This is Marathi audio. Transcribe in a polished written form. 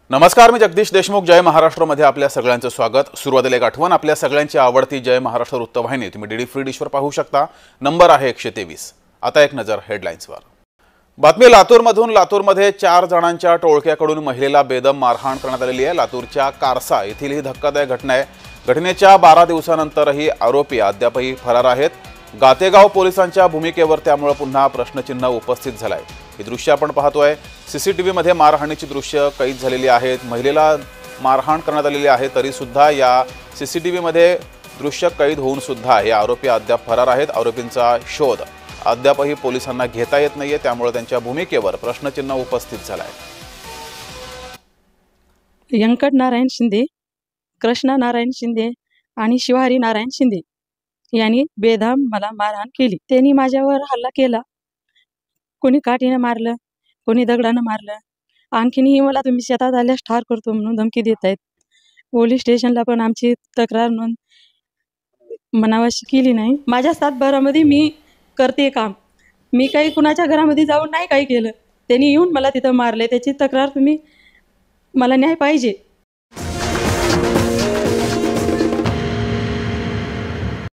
नमस्कार, मी जगदीश देशमुख. जय महाराष्ट्रमध्ये आपल्या सगळ्यांचं स्वागत. सुरुवातीला एक आठवण, आपल्या सगळ्यांची आवडती जय महाराष्ट्र वृत्तवाहिनी तुम्ही डीडी फ्री डिशवर पाहू शकता. नंबर आहे 123. आता एक नजर हेडलाईन्सवर. बातमी लातूरमधून. लातूरमध्ये 4 जणांच्या टोळक्याकडून महिलेला बेदम मारहाण करण्यात आलेली आहे. लातूरच्या कारसा येथील ही धक्कादायक घटना आहे. घटनेच्या 12 दिवसानंतरही आरोपी अद्यापही फरार आहेत. गातेगाव पोलिसांच्या भूमिकेवर त्यामुळे पुन्हा प्रश्नचिन्ह उपस्थित झालंय. ही दृश्य आपण पाहतोय. सीसीटीव्ही मध्ये मारहाणीची दृश्य कैद झालेली आहेत. महिलेला मारहाण करण्यात आलेली आहे, तरी सुद्धा या सीसीटीव्ही मध्ये दृश्य कैद होऊन सुद्धा हे आरोपी अद्याप फरार आहेत. आरोपींचा शोध अद्यापही पोलिसांना घेता येत नाहीये, त्यामुळे त्यांच्या भूमिकेवर प्रश्नचिन्ह उपस्थित झालंय. व्यंकट नारायण शिंदे, कृष्णा नारायण शिंदे आणि शिवारी नारायण शिंदे यांनी बेदम मला मारहाण केली. त्यांनी माझ्यावर हल्ला केला. कोणी काठीने मारलं, कोणी दगडानं मारलं. आणखीनही मला तुम्ही शेतात आल्यास ठार करतो म्हणून धमकी देत आहेत. पोलीस स्टेशनला पण आमची तक्रार नोंद मनावाशी केली नाही. माझ्या 7/12मध्ये मी करते काम. मी काही कुणाच्या घरामध्ये जाऊन नाही काही केलं. त्यांनी येऊन मला तिथं मारले. त्याची तक्रार तुम्ही, मला न्याय पाहिजे.